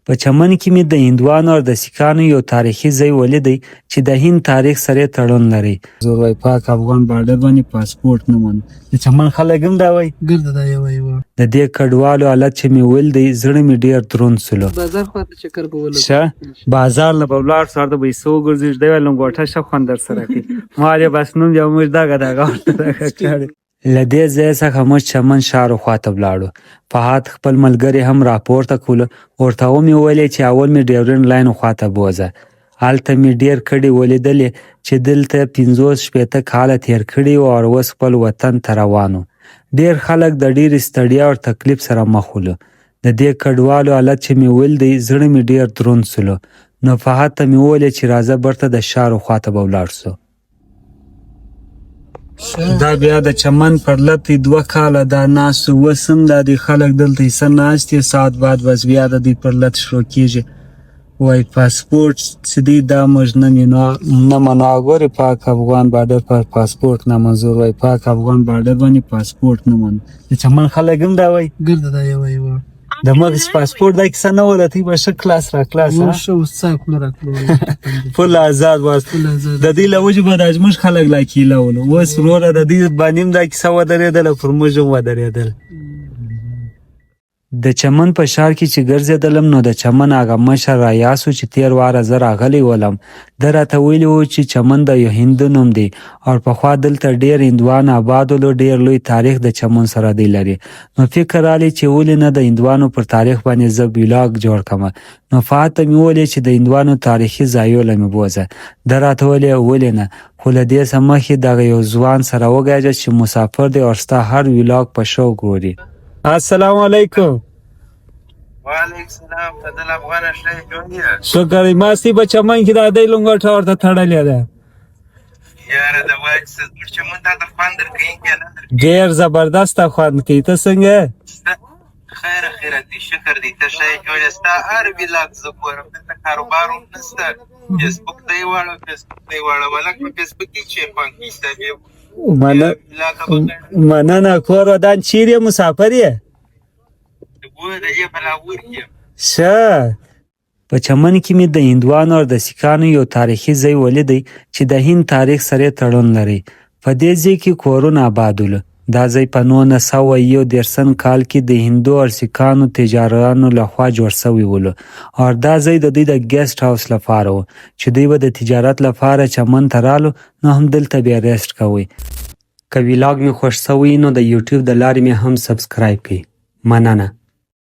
په چمن کې مې د هندوانو او د سیکانو یو تاریخي ځای ولیدی چې د هند تاریخ سره تړون لري. زور وای پاک افغان بارډر باندې پاسپورت نه مون. د چمن خلک هم دا وای ګرځه دا یو وای د دې کډوالو حالت چې مې ولدی زړه مې ډیر دروند سولو. بازار خواته چکر به ولګو شه بازار نه بولار سره د پیسو ګرځي د لنګوټه شپ خندر سره کی مالې بس نوم یو مې داګه کړی. لدې ځای څخه موږ چمن شارو خواته ولاړو. فهد خپل ملګری هم راپورته کولو. ورته ومې ویلې چې اول مې ډیورنډ لاین خواته بوځه. هلته مې ډیر کډې ولیدلې چې دلته 50-60 کاله تیر کړي وو او اوس خپل وطن ته روان وو. ډیر خلک د ډېرې ستړیا او تکلیف سره مخ ول. د دې کډوالو حالت چې مې ولدی زړه مې ډیر دروند سولو. نو فهد ته مې وویل چې راځه برته د شارو خواته به ولاړ سو. دا بیا د چمن پر لتې 2 کاله دا ناست اوس هم دا د خلک دلته ایسه ناست دي ساعت بعد بس بیا د دوی پر لت شروع کېږي. وای پاسپورت چې دی دا موږ نه منو ګورې پاک افغان بارډر پر پاسپورت نه منظور وای پاک افغان بارډر باندې پاسپورت نه منو. د چمن خلک هم دا وای ګرځه دا یو وای د مغز پاسپورت دا کیسه نه وله تی به ښه کلاس را کلاس ورشه اوس څه خوله راکړو فل آزاد واست د دې له وجې به دا زموږ خلک لا کیله ولو اوس وروره د دې باندې هم دا کیسه ودرېدله پر موږ هم ودرېدل. د چمن په ښار کې چې ګرځېدلم نو د چمن هغه مشر رایاسو چې تیر واره زه راغلی ولم ده راته ویلي وو چې چمن د یو هندو نوم دی او پخوا دلته ډېر هندوان آباد ولو. ډېر لوی تاریخ د چمن سره دی لري. نو فکر رالی چې ولې نه د هندوانو پر تاریخ باندې زه ویلاګ جوړ کړم. نو فهد ته مې وویلې چې د هندوانو تاریخي ځایونه مې بوځه. ده راته ویلې ولې نه خو له دې څه مخکې دغه یو ځوان سره وګاجه چې مسافر دی او ستا هر ویلاګ په شوق ګوري. السلام علیکم. وعلیکم السلام. فضل افغان اشرف جوړیه شکر ماستی په چمن کې د دې لنګوټه ورته تړلې ده یاره د واکس چې مونږ ته خوند درکې کنه ډیر زبردست خوند کوي. ته څنګه خیر دې شکر دې ته شای جوړستا هر ویلاګ زګورم ته کاروبار نشته فیسبوک دی واړه ولک په فیسبوک کې چې پانګې ته مننه کور ودان چیرې مسافر یې شه. په چمن کې مې د هندوانو او د سیکانو یو تاریخي ځای ولیدی چې د هند تاریخ سره تړون لري. په دې ځای کې کورونه آباد ول. دا ځای په 1931 کال کې د هندو او سیکانو تجارانو لخوا جوړ شوی ول او دا ځای د دوی د ګیسټ هاوس لپاره و چې دوی به د تجارت لپاره چمن ته رالو نو هم دلته بیا ریسټ کوي. که ویلاګ مې خوښ شوی نو د یوټیوب د لارې مې هم سبسکرایب کړئ. مننه.